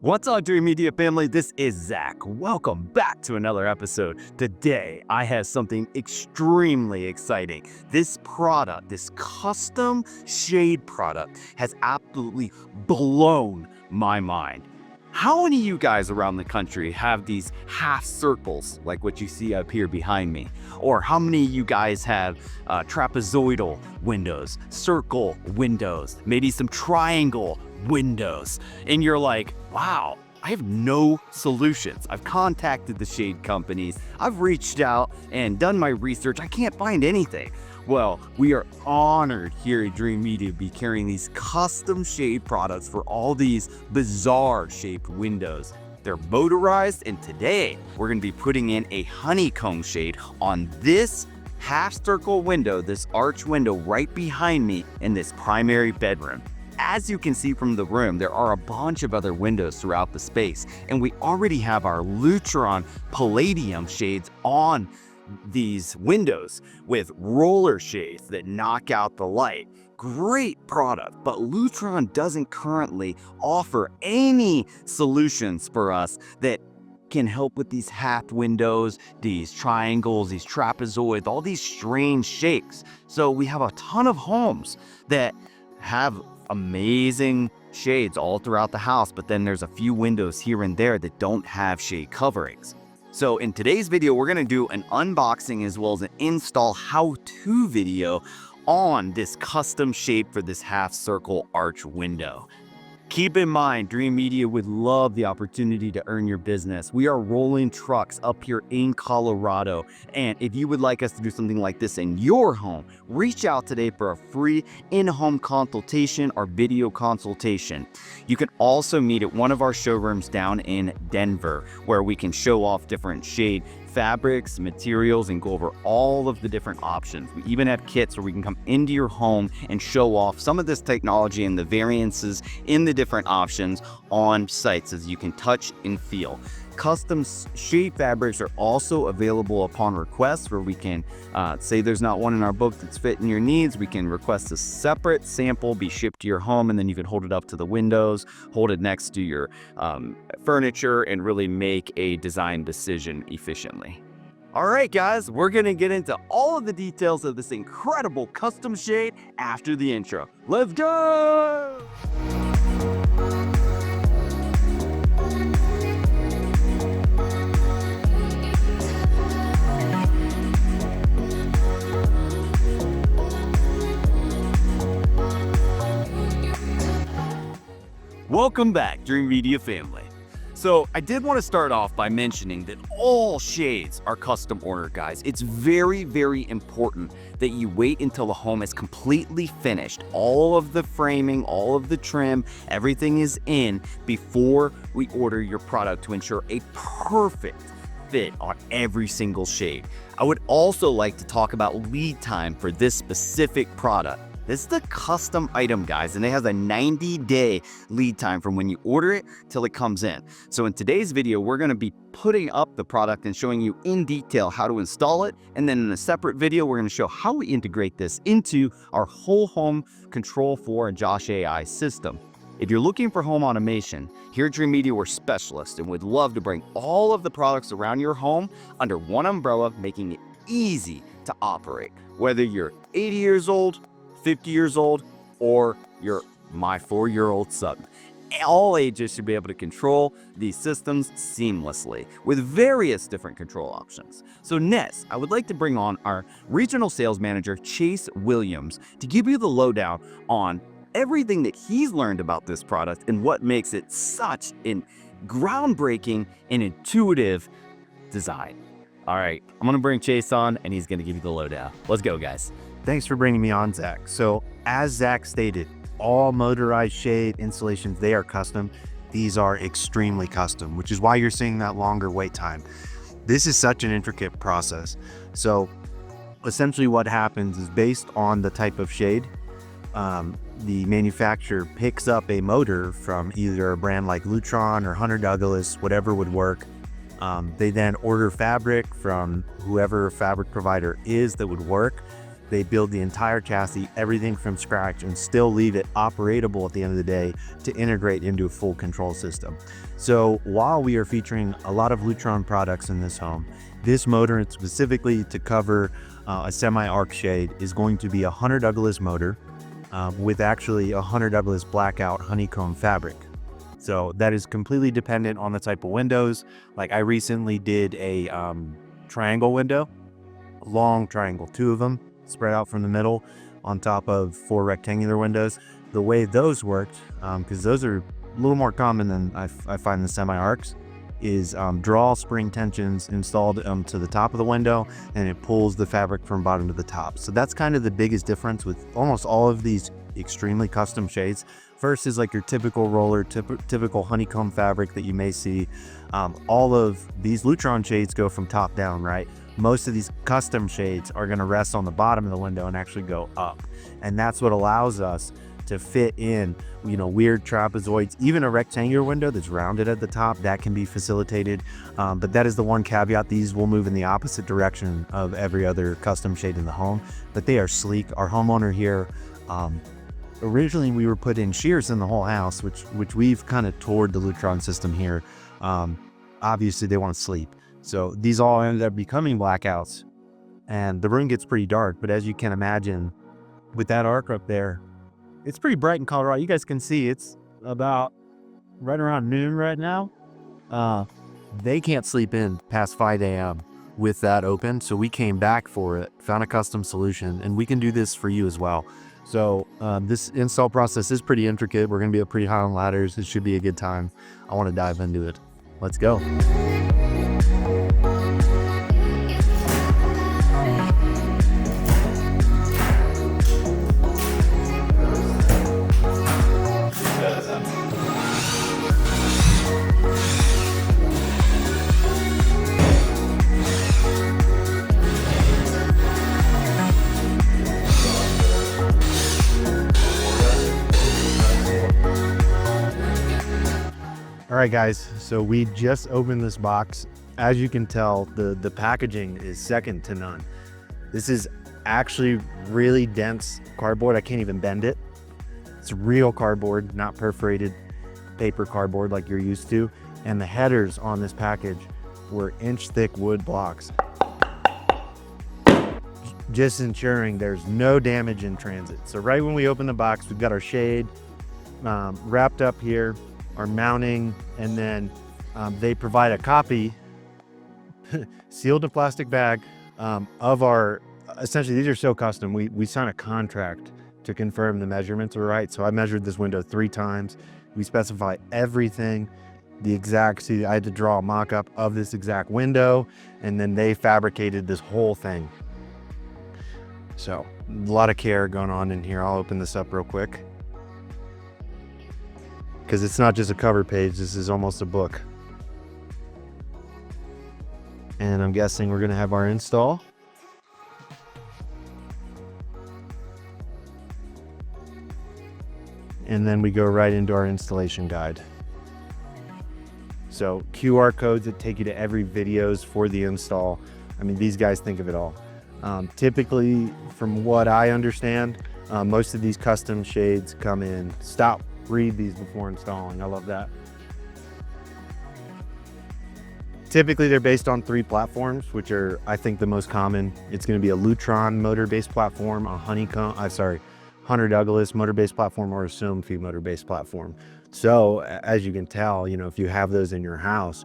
What's up, Dream Media family? This is Zach. Welcome back to another episode. Today, I have something extremely exciting. This product, this custom shade product, has absolutely blown my mind. How many of you guys around the country have these half circles like what you see up here behind me? Or how many of you guys have trapezoidal windows, circle windows, maybe some triangle windows? And you're like, wow, I have no solutions. I've contacted the shade companies. I've reached out and done my research. I can't find anything. Well, we are honored here at Dream Media to be carrying these custom shade products for all these bizarre shaped windows. They're motorized, and today we're going to be putting in a honeycomb shade on this half circle window, this arch window right behind me in this primary bedroom. As you can see from the room, there are a bunch of other windows throughout the space, and we already have our Lutron Palladium shades on these windows with roller shades that knock out the light. Great product, but Lutron doesn't currently offer any solutions for us that can help with these half windows, these triangles, these trapezoids, all these strange shapes. So we have a ton of homes that have amazing shades all throughout the house, but then there's a few windows here and there that don't have shade coverings. So in today's video, we're gonna do an unboxing as well as an install how-to video on this custom shape for this half circle arch window. Keep in mind, Dream Media would love the opportunity to earn your business. We are rolling trucks up here in Colorado. And if you would like us to do something like this in your home, reach out today for a free in-home consultation or video consultation. You can also meet at one of our showrooms down in Denver, where we can show off different shade fabrics, materials, and go over all of the different options. We even have kits where we can come into your home and show off some of this technology and the variances in the different options on sites as you can touch and feel. Custom shade fabrics are also available upon request, where we can say there's not one in our book that's fitting your needs. We can request a separate sample be shipped to your home, and then you can hold it up to the windows, hold it next to your furniture, and really make a design decision efficiently. All right, guys, we're gonna get into all of the details of this incredible custom shade after the intro. Let's go! Welcome back, Dream Media family. So I did want to start off by mentioning that all shades are custom ordered, guys. It's very, very important that you wait until the home is completely finished. All of the framing, all of the trim, everything is in before we order your product to ensure a perfect fit on every single shade. I would also like to talk about lead time for this specific product. This is a custom item, guys, and it has a 90-day lead time from when you order it till it comes in. So in today's video, we're gonna be putting up the product and showing you in detail how to install it. And then in a separate video, we're gonna show how we integrate this into our whole home Control4 and Josh AI system. If you're looking for home automation, here at Dream Media, we're specialists and would love to bring all of the products around your home under one umbrella, making it easy to operate. Whether you're 80 years old, 50 years old, or you're my 4-year-old son. All ages should be able to control these systems seamlessly with various different control options. So next, I would like to bring on our regional sales manager, Chase Williams, to give you the lowdown on everything that he's learned about this product and what makes it such a groundbreaking and intuitive design. All right, I'm gonna bring Chase on and he's gonna give you the lowdown. Let's go, guys. Thanks for bringing me on, Zach. So as Zach stated, all motorized shade installations, they are custom. These are extremely custom, which is why you're seeing that longer wait time. This is such an intricate process. So essentially what happens is, based on the type of shade, the manufacturer picks up a motor from either a brand like Lutron or Hunter Douglas, whatever would work. They then order fabric from whoever fabric provider is that would work. They build the entire chassis, everything from scratch, and still leave it operatable at the end of the day to integrate into a full control system. So while we are featuring a lot of Lutron products in this home, this motor, and specifically to cover a semi-arc shade, is going to be a Hunter Douglas motor with actually a Hunter Douglas blackout honeycomb fabric. So that is completely dependent on the type of windows. Like I recently did a triangle window, a long triangle, 2 of them spread out from the middle on top of 4 rectangular windows. The way those worked, because those are a little more common than I find the semi-arcs, is draw spring tensions installed to the top of the window, and it pulls the fabric from bottom to the top. So that's kind of the biggest difference with almost all of these extremely custom shades versus like your typical roller, typical honeycomb fabric that you may see. All of these Lutron shades go from top down, right? Most of these custom shades are going to rest on the bottom of the window and actually go up. And that's what allows us to fit in, weird trapezoids. Even a rectangular window that's rounded at the top, that can be facilitated. But that is the one caveat. These will move in the opposite direction of every other custom shade in the home, but they are sleek. Our homeowner here, originally we were putting shears in the whole house, which we've kind of toured the Lutron system here. Obviously they want to sleep. So these all ended up becoming blackouts, and the room gets pretty dark. But as you can imagine, with that arc up there, it's pretty bright in Colorado. You guys can see it's about right around noon right now. They can't sleep in past 5 a.m. with that open. So we came back for it, found a custom solution, and we can do this for you as well. So this install process is pretty intricate. We're going to be up pretty high on ladders. It should be a good time. I want to dive into it. Let's go. All right, guys, so we just opened this box. As you can tell, the packaging is second to none. This is actually really dense cardboard. I can't even bend it. It's real cardboard, not perforated paper cardboard like you're used to. And the headers on this package were inch-thick wood blocks, just ensuring there's no damage in transit. So right when we open the box, we've got our shade wrapped up here, our mounting, and then they provide a copy, sealed in a plastic bag, of our, essentially these are so custom, we sign a contract to confirm the measurements are right. So I measured this window 3 times. We specify everything, the exact, see, I had to draw a mock-up of this exact window, and then they fabricated this whole thing. So a lot of care going on in here. I'll open this up real quick, because it's not just a cover page, this is almost a book. And I'm guessing we're gonna have our install. And then we go right into our installation guide. So QR codes that take you to every videos for the install. I mean, these guys think of it all. Typically, from what I understand, most of these custom shades come in, read these before installing. I love that. Typically they're based on 3 platforms, which are, I think, the most common. It's going to be a Lutron motor-based platform, a Hunter Douglas motor-based platform, or a Somfy motor-based platform. So as you can tell, if you have those in your house,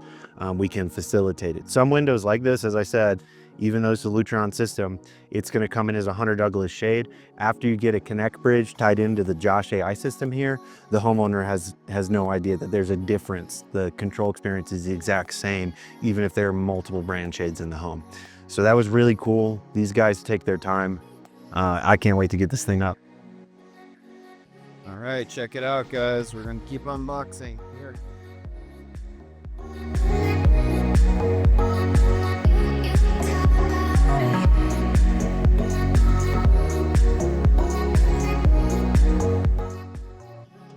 we can facilitate it. Some windows like this, as I said, even though it's a Lutron system, it's going to come in as a Hunter Douglas shade. After you get a connect bridge tied into the Josh AI system here, the homeowner has no idea that there's a difference. The control experience is the exact same, even if there are multiple brand shades in the home. So that was really cool. These guys take their time. I can't wait to get this thing up. All right, check it out, guys. We're going to keep unboxing here.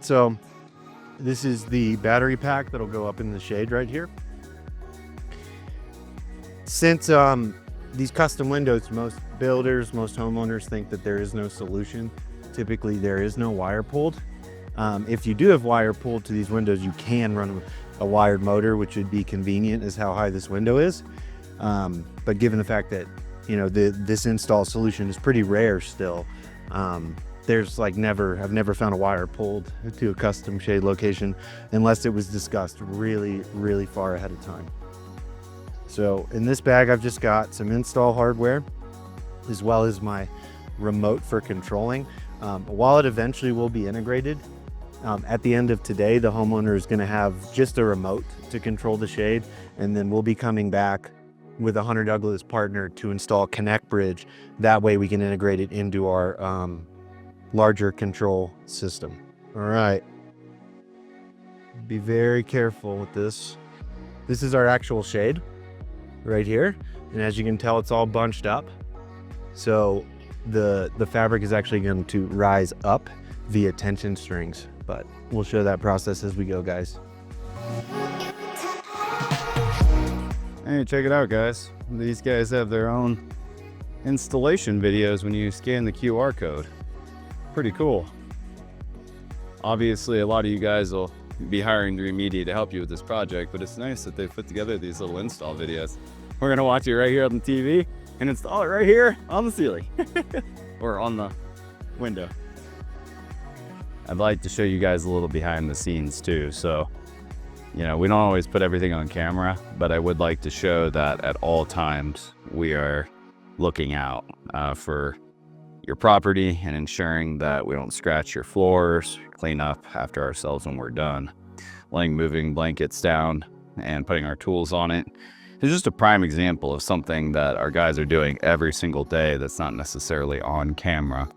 So this is the battery pack that'll go up in the shade right here. Since these custom windows, most builders, most homeowners think that there is no solution. Typically, there is no wire pulled. If you do have wire pulled to these windows, you can run a wired motor, which would be convenient as how high this window is. But given the fact that, you know, this install solution is pretty rare still, there's like I've never found a wire pulled to a custom shade location unless it was discussed really, really far ahead of time. So in this bag, I've just got some install hardware as well as my remote for controlling. While it eventually will be integrated, at the end of today, the homeowner is going to have just a remote to control the shade, and then we'll be coming back with a Hunter Douglas partner to install Connect Bridge. That way we can integrate it into our larger control system. All right. Be very careful with this. This is our actual shade right here. And as you can tell, it's all bunched up. So the fabric is actually going to rise up via tension strings, but we'll show that process as we go, guys. Hey, check it out, guys. These guys have their own installation videos when you scan the QR code. Pretty cool. Obviously, a lot of you guys will be hiring 3Media to help you with this project, but it's nice that they've put together these little install videos. We're gonna watch it right here on the TV and install it right here on the ceiling or on the window. I'd like to show you guys a little behind the scenes too. So, you know, we don't always put everything on camera, but I would like to show that at all times we are looking out for your property and ensuring that we don't scratch your floors, clean up after ourselves when we're done. Laying moving blankets down and putting our tools on it is just a prime example of something that our guys are doing every single day that's not necessarily on camera.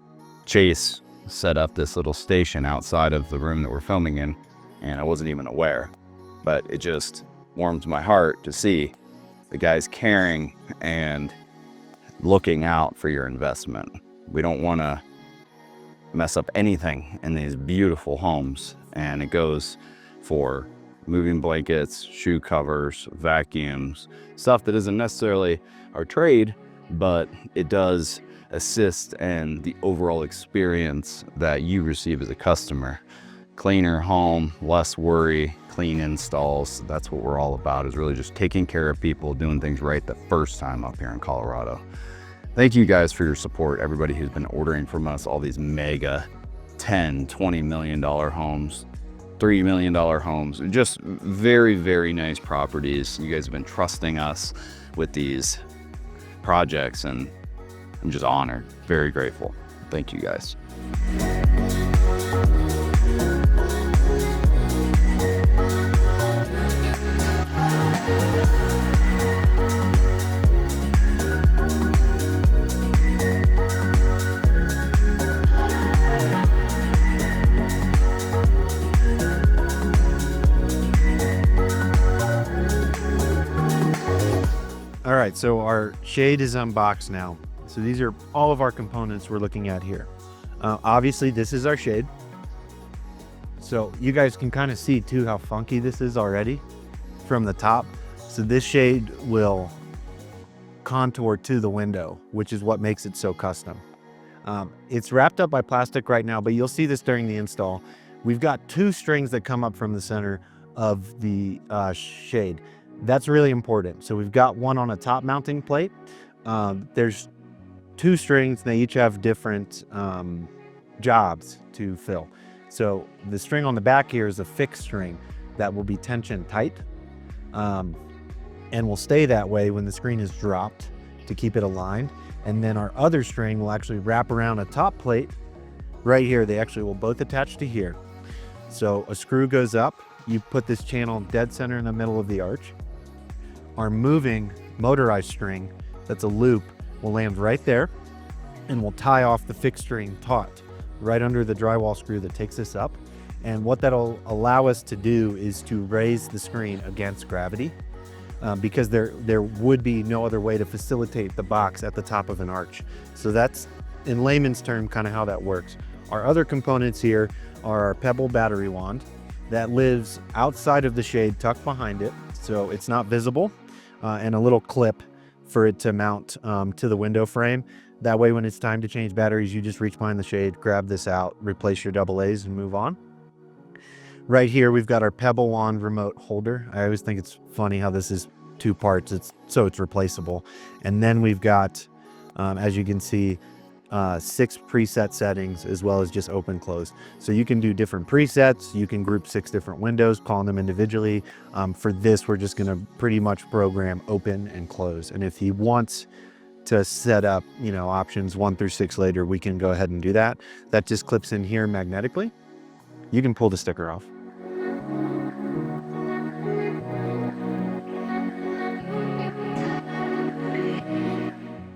Chase set up this little station outside of the room that we're filming in, and I wasn't even aware, but it just warms my heart to see the guys caring and looking out for your investment. We don't want to mess up anything in these beautiful homes, and it goes for moving blankets, shoe covers, vacuums, stuff that isn't necessarily our trade, but it does assist in the overall experience that you receive as a customer. Cleaner home, less worry, clean installs. That's what we're all about, is really just taking care of people, doing things right the first time up here in Colorado. Thank you guys for your support, everybody who's been ordering from us all these mega $10, $20 million homes, $3 million homes, just very, very nice properties. You guys have been trusting us with these projects, and I'm just honored, very grateful. Thank you guys. All right, so our shade is unboxed now. So these are all of our components we're looking at here. Obviously, this is our shade. So you guys can kind of see too how funky this is already from the top. So this shade will contour to the window, which is what makes it so custom. It's wrapped up by plastic right now, but you'll see this during the install. We've got two strings that come up from the center of the shade. That's really important. So we've got one on a top mounting plate. There's two strings. They each have different jobs to fill. So the string on the back here is a fixed string that will be tension tight and will stay that way when the screen is dropped to keep it aligned. And then our other string will actually wrap around a top plate right here. They actually will both attach to here. So a screw goes up. You put this channel dead center in the middle of the arch. Our moving motorized string, that's a loop, will land right there, and we'll tie off the fixed string taut right under the drywall screw that takes us up. And what that'll allow us to do is to raise the screen against gravity because there would be no other way to facilitate the box at the top of an arch. So that's, in layman's term, kind of how that works. Our other components here are our Pebble battery wand that lives outside of the shade, tucked behind it, so it's not visible, and a little clip for it to mount to the window frame. That way, when it's time to change batteries, you just reach behind the shade, grab this out, replace your AA's, and move on. Right here, we've got our Pebble wand remote holder. I always think it's funny how this is 2 parts. It's replaceable. And then we've got, as you can see, 6 preset settings, as well as just open close. So you can do different presets. You can group 6 different windows, calling them individually. For this, we're just going to pretty much program open and close. And if he wants to set up, options 1 through 6 later, we can go ahead and do that. That just clips in here magnetically. You can pull the sticker off.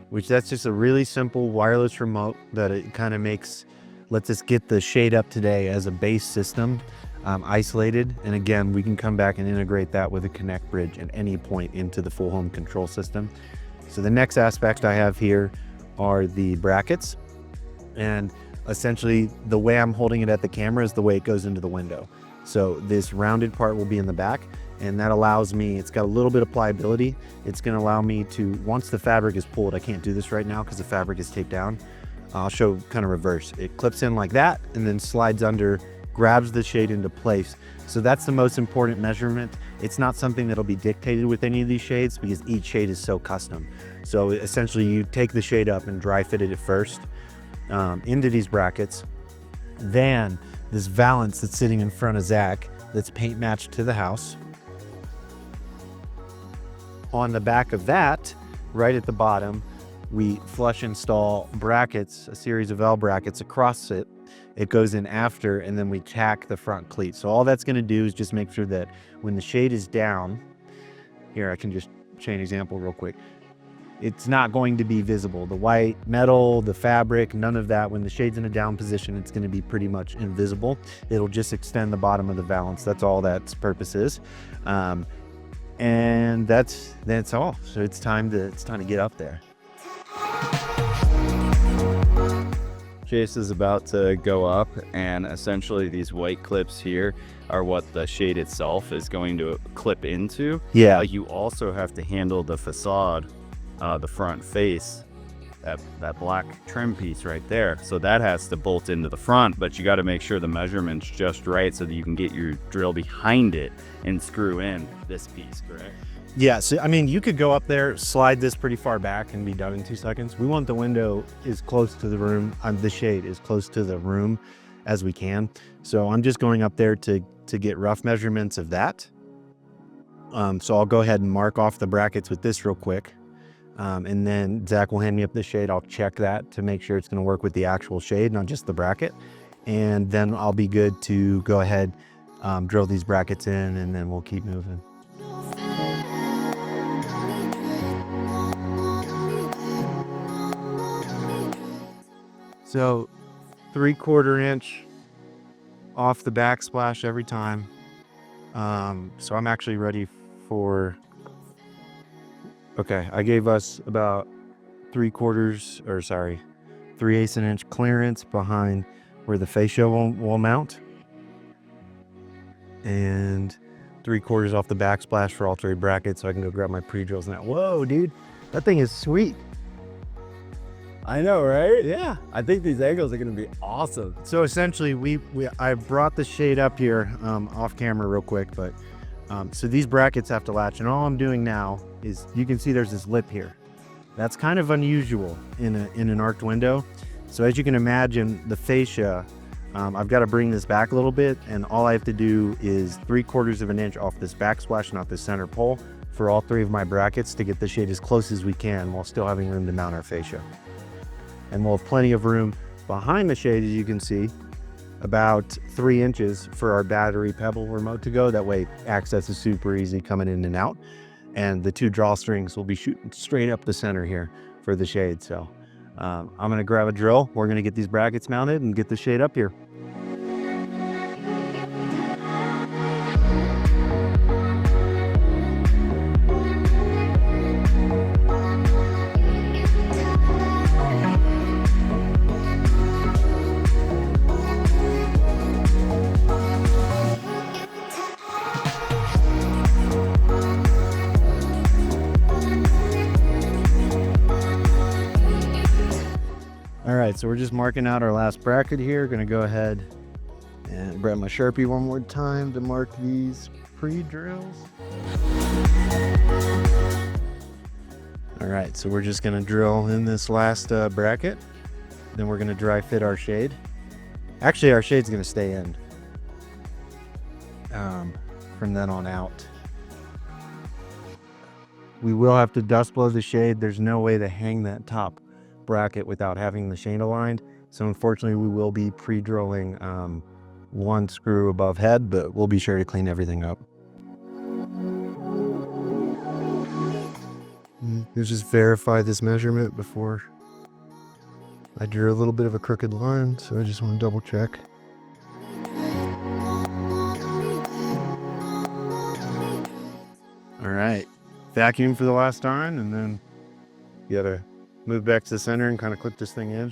Which that's just a really simple wireless remote that it kind of lets us get the shade up today as a base system, isolated. And again, we can come back and integrate that with a connect bridge at any point into the full home control system. So the next aspect I have here are the brackets. And essentially the way I'm holding it at the camera is the way it goes into the window. So this rounded part will be in the back, and that allows me, it's got a little bit of pliability. It's going to allow me to, once the fabric is pulled, I can't do this right now because the fabric is taped down. I'll show kind of reverse. It clips in like that and then slides under, grabs the shade into place. So that's the most important measurement. It's not something that'll be dictated with any of these shades because each shade is so custom. So essentially you take the shade up and dry fitted it first into these brackets. Then this valance that's sitting in front of Zach, that's paint matched to the house. On the back of that, right at the bottom, we flush install brackets, a series of L brackets across it. It goes in after, and then we tack the front cleat. So all that's going to do is just make sure that when the shade is down, here I can just show you an example real quick. It's not going to be visible. The white metal, the fabric, none of that. When the shade's in a down position, it's going to be pretty much invisible. It'll just extend the bottom of the valance. That's all that's purpose is. And that's all. So it's time to get up there. Chase is about to go up, and essentially these white clips here are what the shade itself is going to clip into. Yeah. You also have to handle the facade, the front face, that black trim piece right there. So that has to bolt into the front, but you got to make sure the measurement's just right so that you can get your drill behind it and screw in this piece, correct? Yeah, so I mean, you could go up there, slide this pretty far back and be done in 2 seconds. We want the window as close to the room, the shade as close to the room as we can. So I'm just going up there to get rough measurements of that. So I'll go ahead and mark off the brackets with this real quick. And then Zach will hand me up the shade. I'll check that to make sure it's going to work with the actual shade, not just the bracket. And then I'll be good to go ahead, drill these brackets in, and then we'll keep moving. So 3/4 inch off the backsplash every time. So I'm actually ready for, okay, I gave us about 3/8 an inch clearance behind where the fascia will mount. And 3/4 off the backsplash for all 3 brackets, so I can go grab my pre-drills now. Whoa, dude, that thing is sweet. I know, right? Yeah. I think these angles are going to be awesome. So essentially, I brought the shade up here off camera real quick, but so these brackets have to latch, and all I'm doing now is, you can see there's this lip here. That's kind of unusual in an arched window. So as you can imagine, the fascia, I've got to bring this back a little bit, and all I have to do is 3/4 of an inch off this backsplash, not the center pole, for all 3 of my brackets to get the shade as close as we can while still having room to mount our fascia. And we'll have plenty of room behind the shade, as you can see, about 3 inches for our battery Pebble remote to go. That way access is super easy coming in and out. And the 2 drawstrings will be shooting straight up the center here for the shade. So I'm gonna grab a drill. We're gonna get these brackets mounted and get the shade up here. right, so we're just marking out our last bracket here. Gonna go ahead and grab my Sharpie one more time to mark these pre-drills. All right, so we're just gonna drill in this last bracket. Then we're gonna dry fit our shade. Actually, our shade's gonna stay in from then on out. We will have to dust blow the shade. There's no way to hang that top bracket without having the shade aligned. So unfortunately, we will be pre-drilling one screw above head, but we'll be sure to clean everything up. Let's just verify this measurement before I drew a little bit of a crooked line, so I just want to double check. All right, vacuum for the last time, and then you gotta move back to the center and kind of clip this thing in.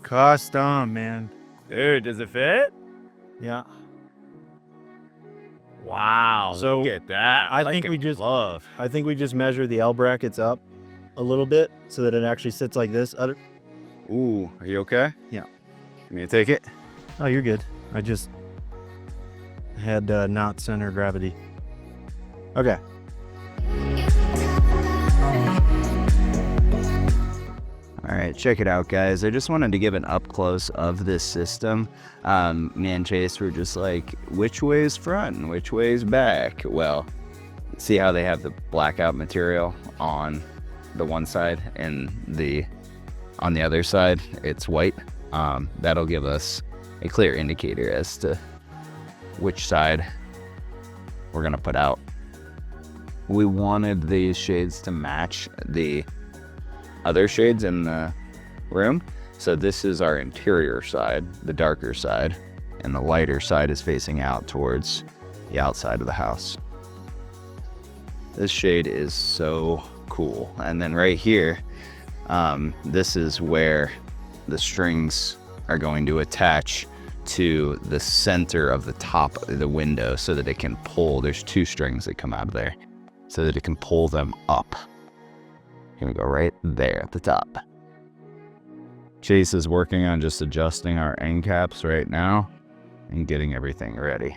Custom, man. Dude, does it fit? Yeah. Wow. So, look at that. I think we just measure the L brackets up a little bit so that it actually sits like this. Ooh, are you okay? Yeah. You mean to take it? Oh, you're good. I just had not center gravity. Okay. All right, check it out, guys. I just wanted to give an up close of this system. Me and Chase were just like, which way is front and which way is back? Well, see how they have the blackout material on the one side and on the other side, it's white. That'll give us a clear indicator as to which side we're gonna put out. We wanted these shades to match the other shades in the room. So this is our interior side, the darker side, and the lighter side is facing out towards the outside of the house. This shade is so cool. And then right here, this is where the strings are going to attach to the center of the top of the window so that it can pull. There's two strings that come out of there so that it can pull them up. Here we go, right there at the top. Chase is working on just adjusting our end caps right now and getting everything ready.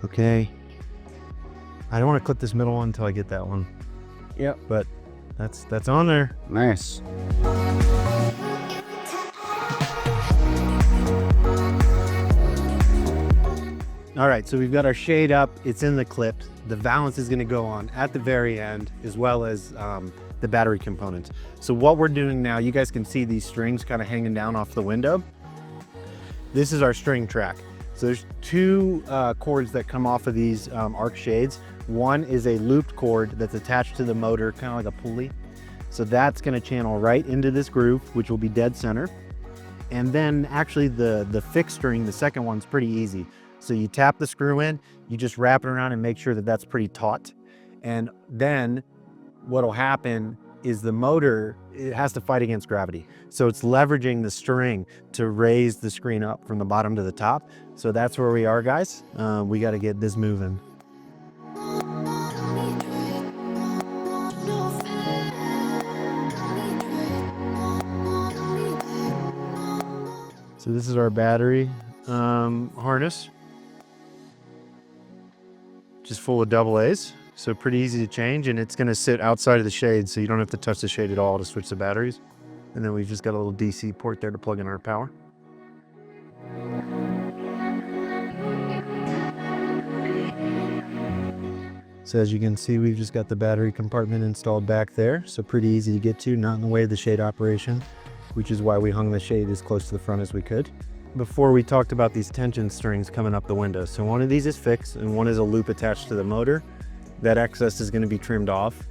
Okay. I don't want to clip this middle one until I get that one. Yep. But that's on there. Nice. All right, so we've got our shade up. It's in the clip. The valance is going to go on at the very end, as well as the battery components. So what we're doing now, you guys can see these strings kind of hanging down off the window. This is our string track. So there's two cords that come off of these arc shades. One is a looped cord that's attached to the motor, kind of like a pulley. So that's going to channel right into this groove, which will be dead center. And then actually the fixed string, the second one's pretty easy. So you tap the screw in, you just wrap it around and make sure that that's pretty taut. And then what'll happen is the motor, it has to fight against gravity. So it's leveraging the string to raise the screen up from the bottom to the top. So that's where we are, guys. We got to get this moving. So this is our battery harness. Just full of AA's, so pretty easy to change, and it's going to sit outside of the shade, so you don't have to touch the shade at all to switch the batteries. And then we've just got a little DC port there to plug in our power. So as you can see, we've just got the battery compartment installed back there, so pretty easy to get to, not in the way of the shade operation, which is why we hung the shade as close to the front as we could. Before we talked about these tension strings coming up the window. So one of these is fixed and one is a loop attached to the motor. That excess is going to be trimmed off.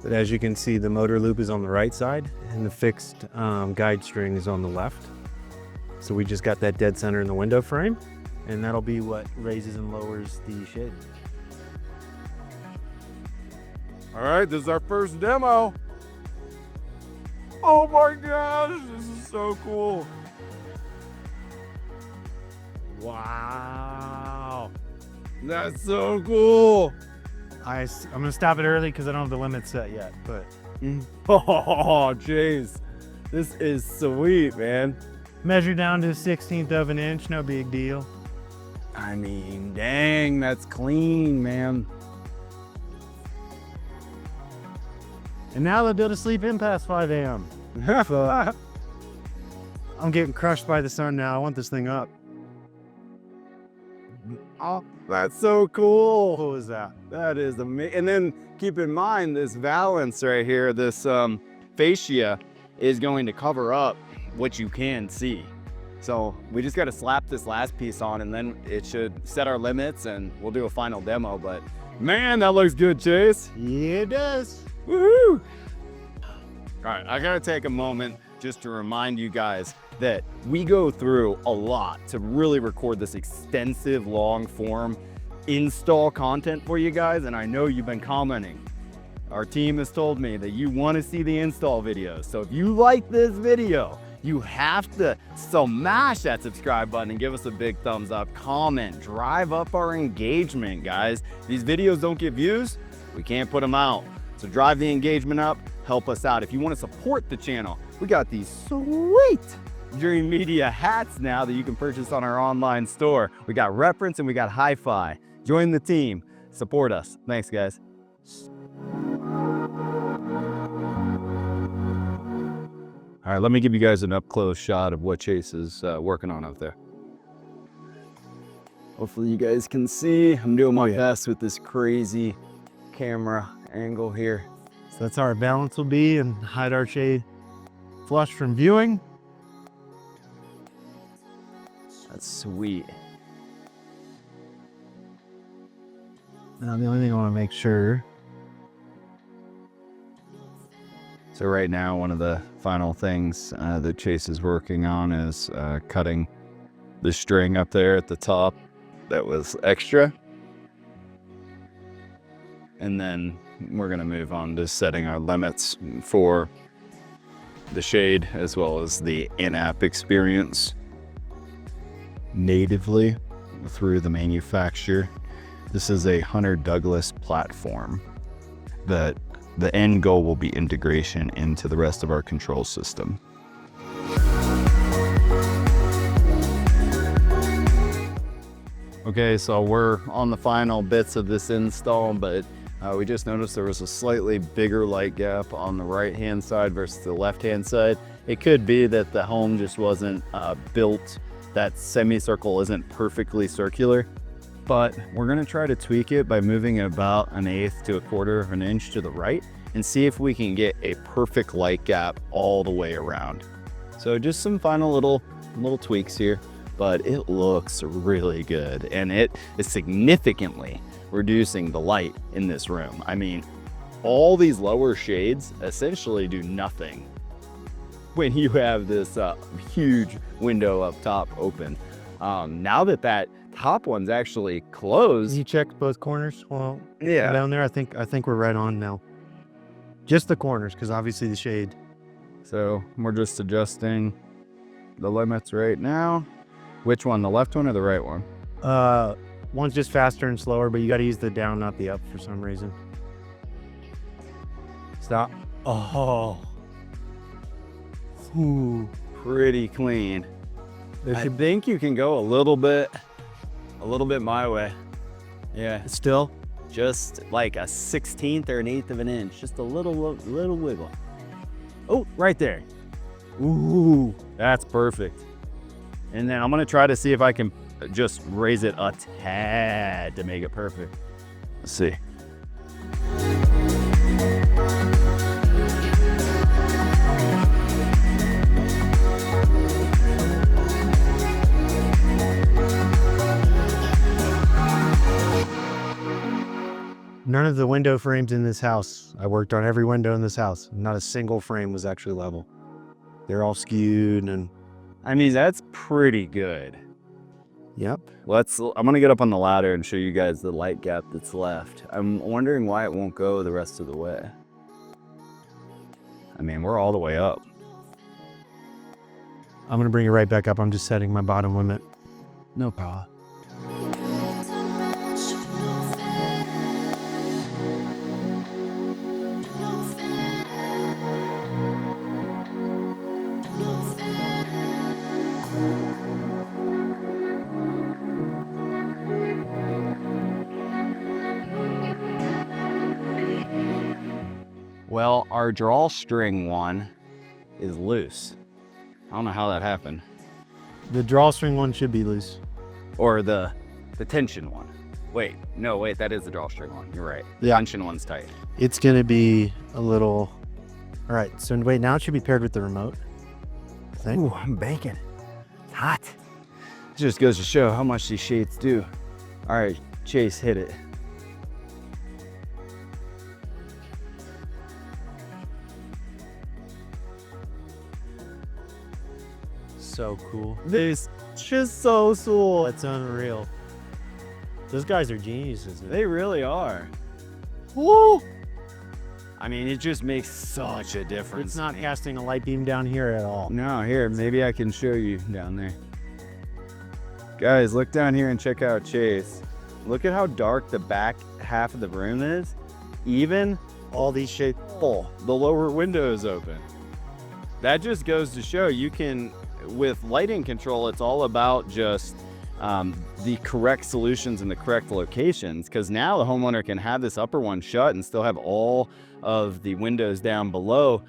But as you can see, the motor loop is on the right side and the fixed guide string is on the left. So we just got that dead center in the window frame, and that'll be what raises and lowers the shade. All right, this is our first demo. Oh my gosh, this is so cool. Wow. That's so cool. I'm gonna stop it early because I don't have the limit set yet, but Oh, jeez. This is sweet, man. measure down to 1/16 of an inch, no big deal. I mean, dang, that's clean, man. And now they'll be able to sleep in past 5 a.m. I'm getting crushed by the sun now. I want this thing up. Oh, that's so cool. What was that? That is amazing. And then keep in mind this valance right here, this fascia is going to cover up what you can see. So we just got to slap this last piece on and then it should set our limits and we'll do a final demo. But man, that looks good, Chase. Yeah, it does. Woohoo! All right, I gotta take a moment just to remind you guys that we go through a lot to really record this extensive long form install content for you guys, and I know you've been commenting. Our team has told me that you want to see the install videos. So if you like this video, you have to smash that subscribe button and give us a big thumbs up, comment, drive up our engagement, guys. These videos don't get views, we can't put them out. So drive the engagement up, help us out. If you want to support the channel, we got these sweet Dream Media hats now that you can purchase on our online store. We got Reference and we got Hi-Fi. Join the team, support us. Thanks, guys. All right, let me give you guys an up-close shot of what Chase is working on out there. Hopefully you guys can see. I'm doing my best with this crazy camera angle here. So that's how our balance will be and hide our shade flush from viewing. That's sweet. Now the only thing I want to make sure. So right now, one of the final things that Chase is working on is cutting the string up there at the top that was extra. And then we're gonna move on to setting our limits for the shade as well as the in-app experience natively through the manufacturer. This is a Hunter Douglas platform that the end goal will be integration into the rest of our control system. Okay, so we're on the final bits of this install, but we just noticed there was a slightly bigger light gap on the right-hand side versus the left-hand side. It could be that the home just wasn't built, that semicircle isn't perfectly circular, but we're gonna try to tweak it by moving about 1/8 to 1/4 of an inch to the right and see if we can get a perfect light gap all the way around. So just some final little tweaks here, but it looks really good and it is significantly reducing the light in this room. I mean, all these lower shades essentially do nothing when you have this huge window up top open. Now that top one's actually closed. You checked both corners? Well, yeah, down there, I think we're right on now. Just the corners, because obviously the shade. So we're just adjusting the limits right now. Which one, the left one or the right one? One's just faster and slower, but you got to use the down, not the up for some reason. Stop. Oh, Ooh. pretty clean. I think you can go a little bit my way. Yeah, Still? just like a 1/16 or 1/8 of an inch, just a little wiggle. Oh, right there. Ooh, that's perfect. And then I'm gonna try to see if I can just raise it a tad to make it perfect. Let's see. None of the window frames in this house. I worked on every window in this house. Not a single frame was actually level. They're all skewed and... I mean, that's pretty good. Yep. I'm gonna get up on the ladder and show you guys the light gap that's left. I'm wondering why it won't go the rest of the way. I mean, we're all the way up. I'm going to bring it right back up. I'm just setting my bottom limit. No power. Well, our drawstring one is loose. I don't know how that happened. The drawstring one should be loose. Or the tension one. Wait, that is the drawstring one. You're right. The Yeah. tension one's tight. It's going to be a little... All right, so wait, now it should be paired with the remote. Ooh, I'm baking. It's hot. It just goes to show how much these shades do. All right, Chase, hit it. So cool. This just so cool. That's unreal. Those guys are geniuses, man. They really are. Woo! I mean, it just makes such a difference. It's not man. casting a light beam down here at all. No, here, maybe I can show you down there. Guys, look down here and check out Chase. Look at how dark the back half of the room is. Even All these shapes. the lower window is open. That just goes to show you can, with lighting control, it's all about just the correct solutions in the correct locations, because now the homeowner can have this upper one shut and still have all of the windows down below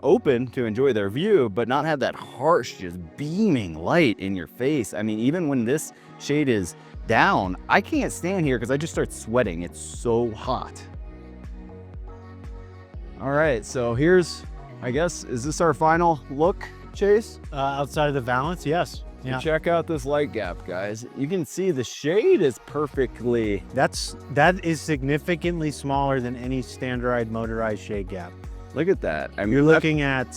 open to enjoy their view, but not have that harsh, just beaming light in your face. I mean, even when this shade is down, I can't stand here because I just start sweating. It's so hot. All right, so here's, I guess, is this our final look, Chase? Outside of the valance, yes. Yeah. Check out this light gap, guys. You can see the shade is perfectly... That is significantly smaller than any standardized motorized shade gap. Look at that. I mean, You're looking at,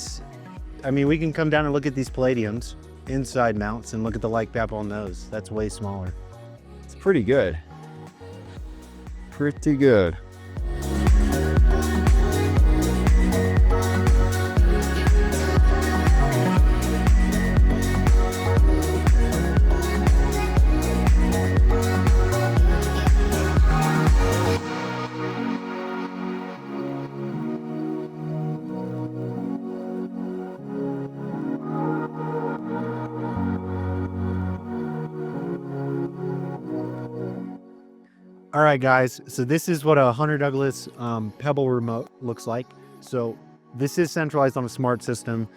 I mean, we can come down and look at these palladiums, inside mounts, and look at the light gap on those. That's way smaller. it's pretty good. Pretty good. All right, guys. So this is what a Hunter Douglas Pebble remote looks like. So this is centralized on a smart system,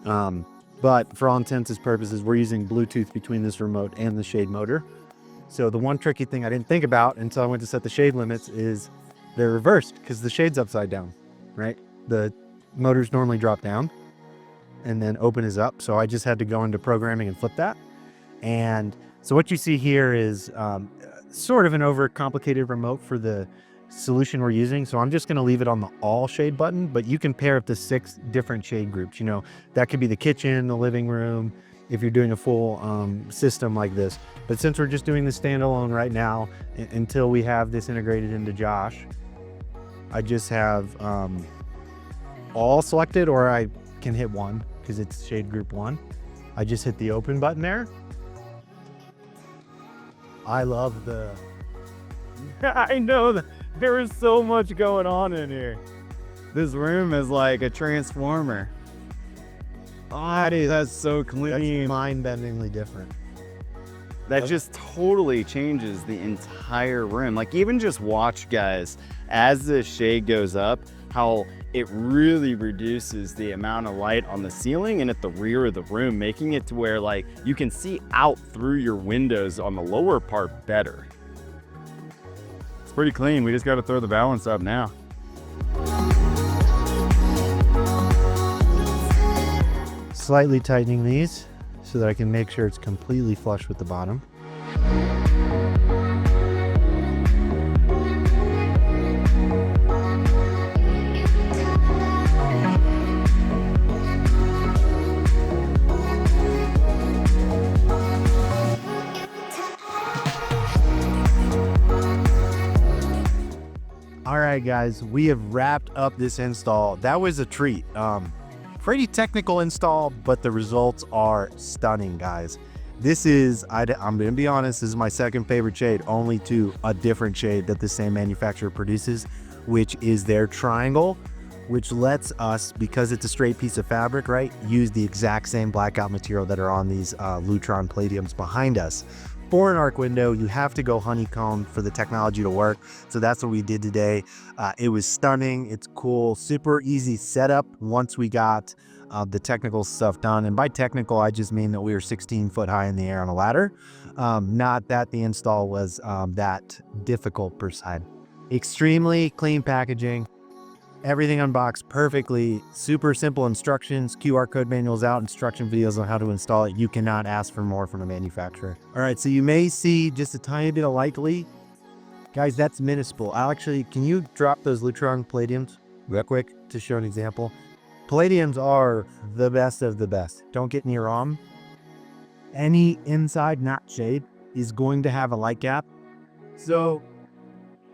but for all intents and purposes, we're using Bluetooth between this remote and the shade motor. So the one tricky thing I didn't think about until I went to set the shade limits is they're reversed because the shade's upside down, right? The motors normally drop down and then open is up. So I just had to go into programming and flip that. And so what you see here is sort of an overcomplicated remote for the solution we're using. So I'm just going to leave it on the all shade button, but you can pair up to 6 different shade groups. You know, that could be the kitchen, the living room, if you're doing a full system like this. But since we're just doing the standalone right now, until we have this integrated into Josh, I just have all selected, or I can hit 1 because it's shade group 1. I just hit the open button there. I love the... I know that there is so much going on in here. This room is like a transformer. Oh, dude, that's so clean. That's mind-bendingly different. That just totally changes the entire room. Like, even just watch, guys, as the shade goes up, how it really reduces the amount of light on the ceiling and at the rear of the room, making it to where, like, you can see out through your windows on the lower part better. It's pretty clean. We just got to throw the balance up now. Slightly tightening these so that I can make sure it's completely flush with the bottom. All right, guys, we have wrapped up this install. That was a treat. Pretty technical install, but the results are stunning, guys. This is, I'm going to be honest, this is my second favorite shade, only to a different shade that the same manufacturer produces, which is their triangle, which lets us, because it's a straight piece of fabric, right, use the exact same blackout material that are on these Lutron palladiums behind us. For an arc window, you have to go honeycomb for the technology to work. So that's what we did today. It was stunning. It's cool. Super easy setup once we got the technical stuff done. And by technical, I just mean that we were 16 foot high in the air on a ladder. Not that the install was that difficult per se. Extremely clean packaging. Everything unboxed perfectly. Super simple instructions, QR code manuals out, instruction videos on how to install it. You cannot ask for more from a manufacturer. All right, so you may see just a tiny bit of light leak. Guys, that's minuscule. Can you drop those Lutron palladiums real quick to show an example? Palladiums are the best of the best. Don't get me wrong. Any inside not shade is going to have a light gap. So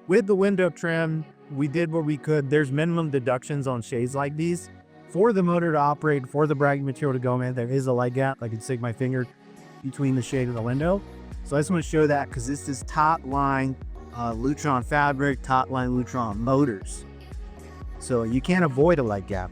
with the window trim, we did what we could. There's minimum deductions on shades like these. For the motor to operate, for the bracket material to go in, there is a light gap. I can stick my finger between the shade and the window. So I just want to show that because this is top line Lutron fabric, top line Lutron motors. So you can't avoid a light gap.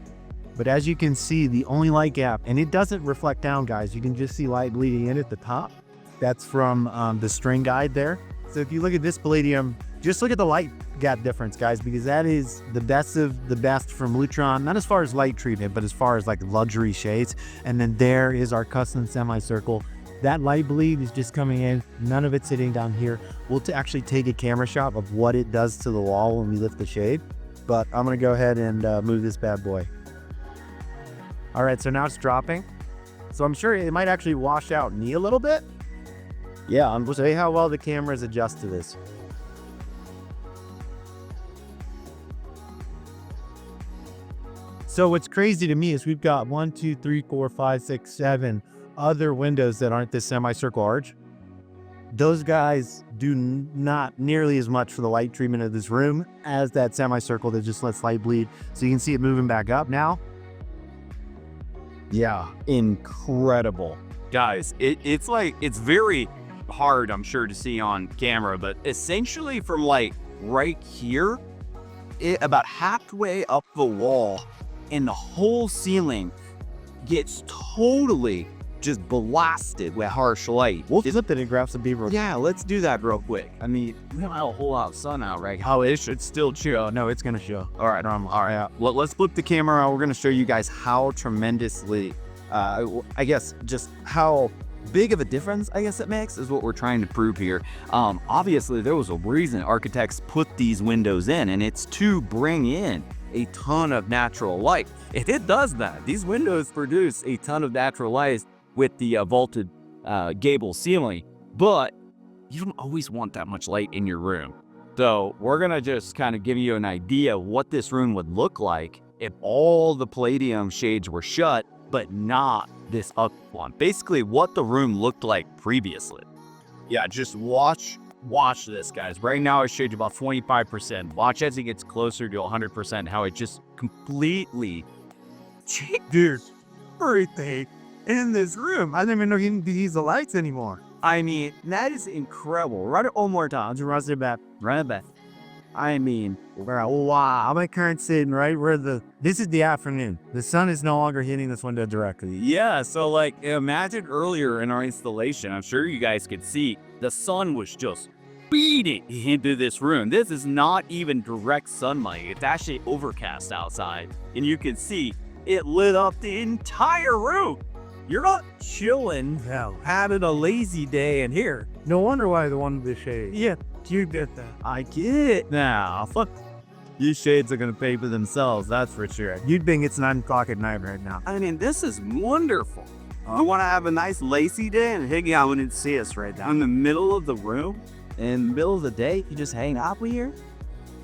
But as you can see, the only light gap, and it doesn't reflect down, guys. You can just see light bleeding in at the top. That's from the string guide there. So if you look at this palladium, just look at the light gap difference, guys, because that is the best of the best from Lutron, not as far as light treatment, but as far as like luxury shades. And then there is our custom semicircle. That light bleed is just coming in. None of it's sitting down here. We'll actually take a camera shot of what it does to the wall when we lift the shade. But I'm going to go ahead and move this bad boy. All right, so now it's dropping. So I'm sure it might actually wash out knee a little bit. Yeah, I'm going to show you how well the cameras adjust to this. So what's crazy to me is we've got 1, 2, 3, 4, 5, 6, 7 other windows that aren't this semicircle arch. Those guys do not nearly as much for the light treatment of this room as that semicircle that just lets light bleed. So you can see it moving back up now. Yeah, incredible. Guys, it's like, it's very hard, I'm sure, to see on camera, but essentially from like right here, about halfway up the wall, and the whole ceiling gets totally just blasted with harsh light. We'll flip it and grab some B-roll. Yeah, let's do that real quick. I mean, we don't have a whole lot of sun out right now. Oh, it should still show. No, it's going to show. All right, all right. Let's flip the camera out. We're going to show you guys how tremendously, I guess, just how big of a difference, I guess, it makes is what we're trying to prove here. Obviously, there was a reason architects put these windows in, and it's to bring in a ton of natural light. If it does that, these windows produce a ton of natural light with the vaulted gable ceiling, but you don't always want that much light in your room. So we're gonna just kind of give you an idea of what this room would look like if all the palladium shades were shut, but not this up one. Basically what the room looked like previously. Yeah, just watch this, guys. Right now it shades about 25%. Watch as it gets closer to 100%, how it just completely Dude, everything in this room. I didn't even know he didn't use the lights anymore. I mean, that is incredible. Run it one more time. Just run it back. Run it back. I mean, wow. I'm currently sitting right where this is the afternoon. The sun is no longer hitting this window directly. yeah, so like imagine earlier in our installation, I'm sure you guys could see the sun was just beating into this room. This is not even direct sunlight. It's actually overcast outside. And you can see it lit up the entire room. You're not chilling, having a lazy day in here. No wonder why they wanted the shade. Yeah, You get that. I get it now. Fuck. These shades are gonna pay for themselves, that's for sure. You'd think it's 9 o'clock at night right now. I mean, this is wonderful. I want to have a nice lazy day and hang out and see us right now in the middle of the room. In the middle of the day, you just hang out here.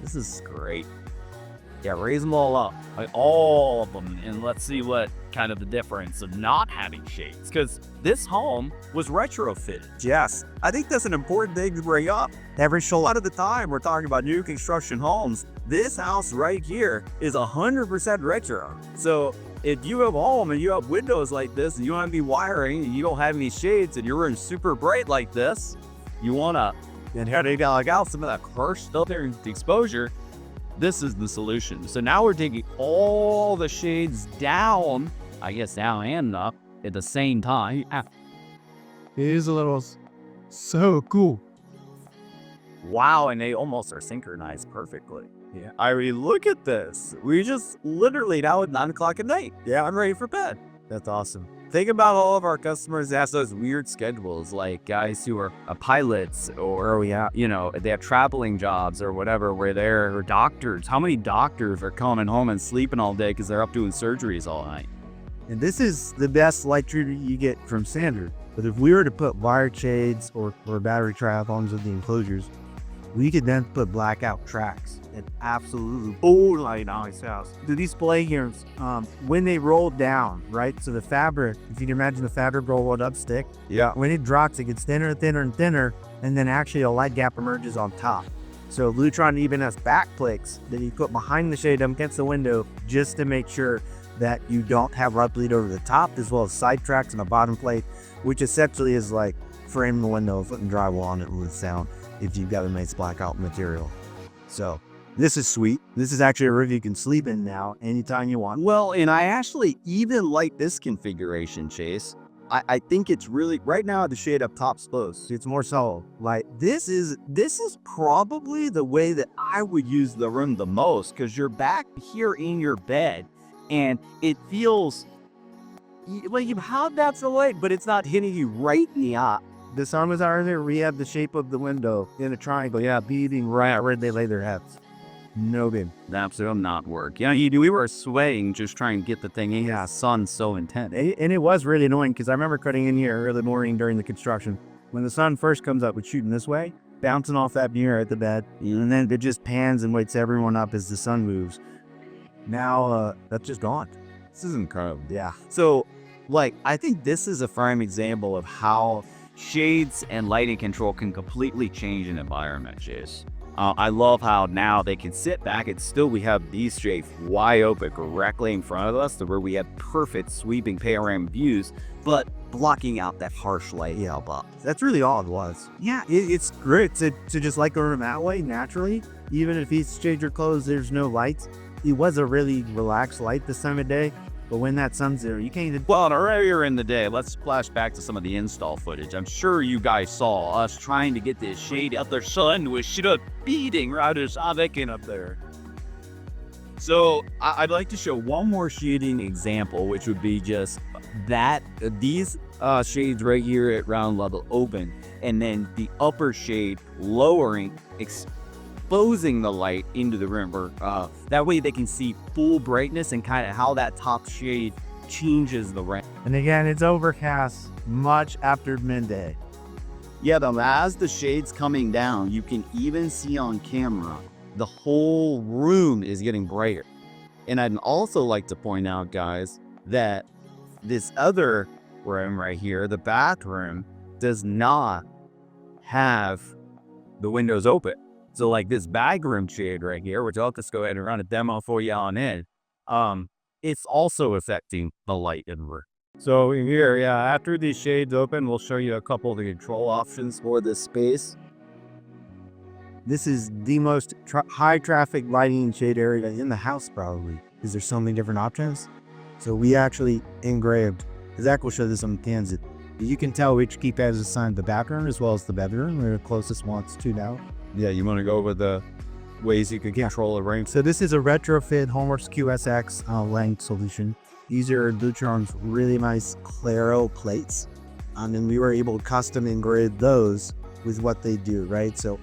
This is great. Yeah, raise them all up, like all of them, and let's see what kind of the difference of not having shades. Because this home was retrofitted. Yes, I think that's an important thing to bring up. A lot of the time, we're talking about new construction homes. This house right here is 100% retro. So if you have a home and you have windows like this and you want to be wiring and you don't have any shades and your room's super bright like this, you want to like out some of that harsh filter and exposure, this is the solution. So now we're taking all the shades down, I guess down and up at the same time. It is a little so cool. Wow, and they almost are synchronized perfectly. Yeah, I mean, look at this. We just literally now at 9 o'clock at night. Yeah, I'm ready for bed. That's awesome. Think about all of our customers that have those weird schedules, like guys who are pilots or, you know, they have traveling jobs or whatever, where they're doctors. How many doctors are coming home and sleeping all day because they're up doing surgeries all night? And this is the best light treatment you get from standard. But if we were to put wired shades or battery trap onto the enclosures, we could then put blackout tracks and absolutely bold light on his house. The display here, when they roll down, right? So the fabric, if you can imagine the fabric rolled up stick, Yeah. when it drops, it gets thinner and thinner and thinner, and then actually a light gap emerges on top. So Lutron even has back plates that you put behind the shade up against the window just to make sure that you don't have rub bleed over the top, as well as side tracks and a bottom plate, which essentially is like framing the window, putting drywall on it with sound if you've got a nice blackout material. So this is sweet. This is actually a room you can sleep in now anytime you want. Well, and I actually even like this configuration, Chase. I think it's really, right now the shade up top's close. It's more solid. Like this is probably the way that I would use the room the most, because you're back here in your bed and it feels like you have natural light, but it's not hitting you right in the eye. The sun was earlier, we have the shape of the window in a triangle. Yeah, beating right where they lay their heads. No good. That will not work. Yeah, we were swaying just trying to get the thing in. Yeah, sun's so intense. And it was really annoying because I remember cutting in here early morning during the construction. When the sun first comes up, it's shooting this way, bouncing off that mirror at the bed, and then it just pans and wakes everyone up as the sun moves. Now, that's just gone. This is incredible. Yeah. So, like, I think this is a prime example of how shades and lighting control can completely change an environment, Chase. I love how now they can sit back and still we have these shades wide open directly in front of us, to where we have perfect sweeping panoramic views, but blocking out that harsh light above. That's really all it was. Yeah, it's great to just like a room that way naturally. Even if you change your clothes, there's no lights. It was a really relaxed light this time of day. But when that sun's there, you can't even... Well, earlier in the day, let's flash back to some of the install footage. I'm sure you guys saw us trying to get this shade up there. Sun was just beating right as Avekin up there. So I'd like to show one more shading example, which would be just that these shades right here at ground level open, and then the upper shade lowering, exposing the light into the room, or that way they can see full brightness and kind of how that top shade changes the ramp. And again, it's overcast much after midday. Yeah, though, as the shade's coming down, you can even see on camera the whole room is getting brighter. And I'd also like to point out, guys, that this other room right here, the bathroom, does not have the windows open. So like this bag room shade right here, which I'll just go ahead and run a demo for you on in, it's also affecting the light in the room. So here, yeah, after these shades open, we'll show you a couple of the control options for this space. This is the most high traffic lighting shade area in the house, probably, because there's so many different options. So we actually engraved, Zach will show this on Kansas. You can tell which keypad is assigned the bathroom as well as the bedroom. We're the closest ones to now. Yeah, you want to go over the ways you can control the range. So this is a Retrofit Homeworks QSX length solution. These are Lutron's really nice Claro plates. And we were able to custom engrave those with what they do, right? So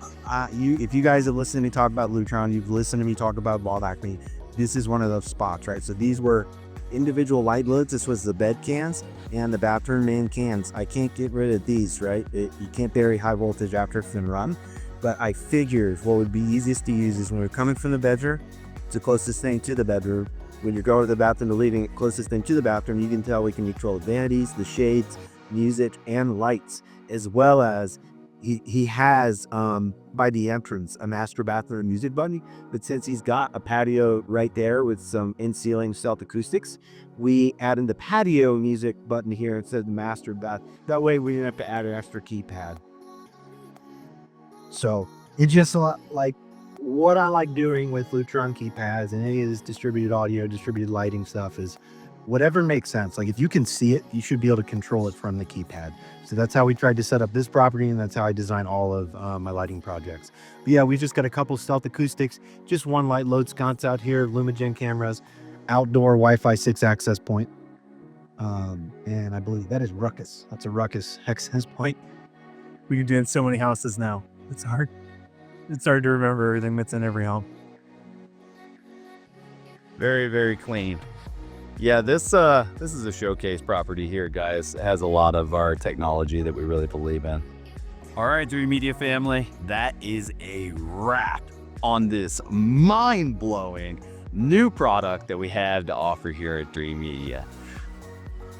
if you guys have listened to me talk about Lutron, you've listened to me talk about Ball Acme, this is one of those spots, right? So these were individual light lids. This was the bed cans and the bathroom main cans. I can't get rid of these, right? You can't bury high voltage after it's been run. But I figured what would be easiest to use is when we're coming from the bedroom, it's the closest thing to the bedroom. When you're going to the bathroom, to leaving it closest thing to the bathroom, you can tell we can control the vanities, the shades, music, and lights, as well as he has by the entrance a master bathroom music button, but since he's got a patio right there with some in-ceiling stealth acoustics, we add in the patio music button here instead of the master bath. That way we didn't have to add an extra keypad. So it's just a lot like what I like doing with Lutron keypads and any of this distributed audio, distributed lighting stuff is whatever makes sense. Like if you can see it, you should be able to control it from the keypad. So that's how we tried to set up this property, and that's how I design all of my lighting projects. But yeah, we've just got a couple stealth acoustics, just one light load sconce out here, Lumagen cameras, outdoor Wi-Fi 6 access point. And I believe that is Ruckus. That's a Ruckus access point. We can do it in so many houses now. It's hard to remember everything that's in every home. Very, very clean. Yeah, this is a showcase property here, guys. It has a lot of our technology that we really believe in. All right, Dream Media family, that is a wrap on this mind-blowing new product that we have to offer here at Dream Media.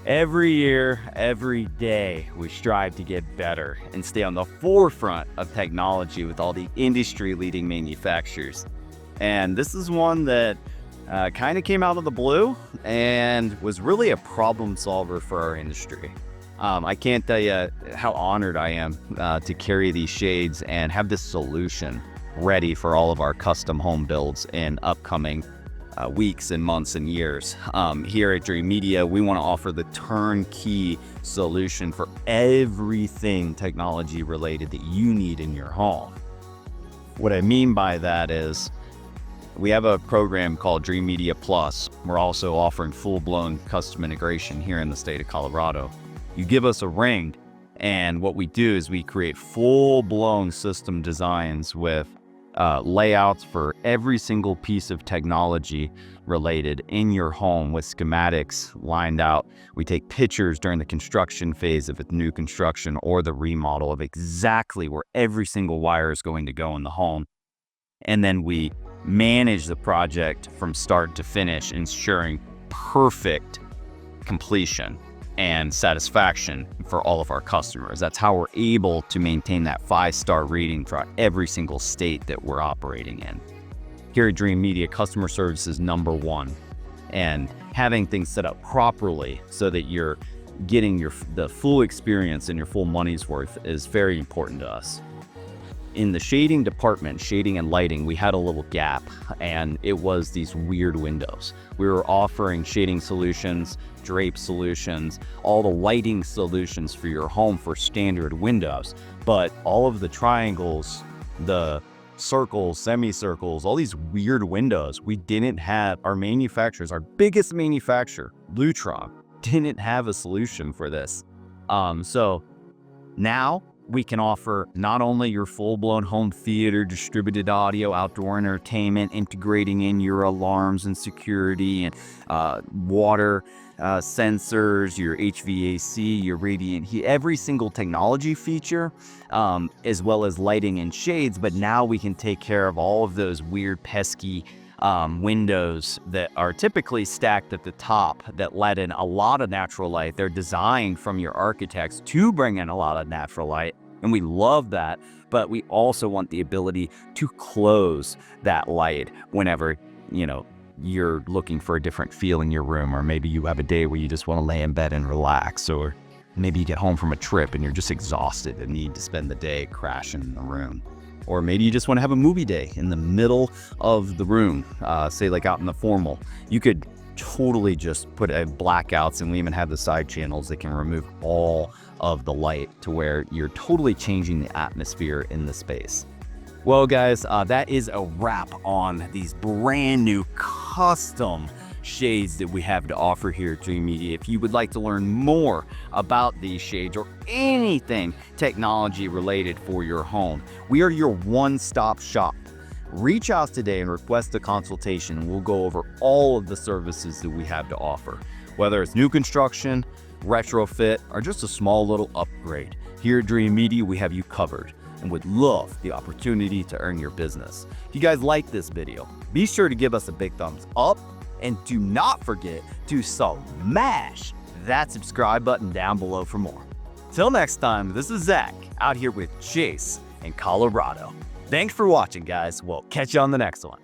Every year, every day, we strive to get better and stay on the forefront of technology with all the industry-leading manufacturers. And this is one that kind of came out of the blue and was really a problem solver for our industry. I can't tell you how honored I am to carry these shades and have this solution ready for all of our custom home builds in upcoming weeks and months and years. Here at Dream Media, we want to offer the turnkey solution for everything technology related that you need in your home. What I mean by that is we have a program called Dream Media Plus. We're also offering full-blown custom integration here in the state of Colorado. You give us a ring, and what we do is we create full-blown system designs with layouts for every single piece of technology related in your home with schematics lined out. We take pictures during the construction phase of a new construction or the remodel of exactly where every single wire is going to go in the home. And then we manage the project from start to finish, ensuring perfect completion and satisfaction for all of our customers. That's how we're able to maintain that 5-star rating throughout every single state that we're operating in. Here at Dream Media, customer service is #1, and having things set up properly so that you're getting the full experience and your full money's worth is very important to us. In the shading department, shading and lighting, we had a little gap, and it was these weird windows. We were offering shading solutions, drape solutions, all the lighting solutions for your home for standard windows, but all of the triangles, the circles, semicircles, all these weird windows, we didn't have. Our manufacturers, our biggest manufacturer, Lutron, didn't have a solution for this. So now we can offer not only your full-blown home theater, distributed audio, outdoor entertainment, integrating in your alarms and security and water sensors, your HVAC, your radiant heat, every single technology feature, as well as lighting and shades. But now we can take care of all of those weird, pesky windows that are typically stacked at the top that let in a lot of natural light. They're designed from your architects to bring in a lot of natural light, and we love that, but we also want the ability to close that light whenever, you're looking for a different feel in your room, or maybe you have a day where you just want to lay in bed and relax, or maybe you get home from a trip and you're just exhausted and need to spend the day crashing in the room. Or maybe you just want to have a movie day in the middle of the room, say like out in the formal. You could totally just put blackouts, and we even have the side channels that can remove all of the light to where you're totally changing the atmosphere in the space. Well, guys, that is a wrap on these brand new custom shades that we have to offer here at Dream Media. If you would like to learn more about these shades or anything technology related for your home, we are your one-stop shop. Reach out today and request a consultation, and we'll go over all of the services that we have to offer. Whether it's new construction, retrofit, or just a small little upgrade, here at Dream Media, we have you covered and would love the opportunity to earn your business. If you guys like this video, be sure to give us a big thumbs up, and do not forget to smash that subscribe button down below for more. Till next time, this is Zach out here with Chase in Colorado. Thanks for watching, guys. We'll catch you on the next one.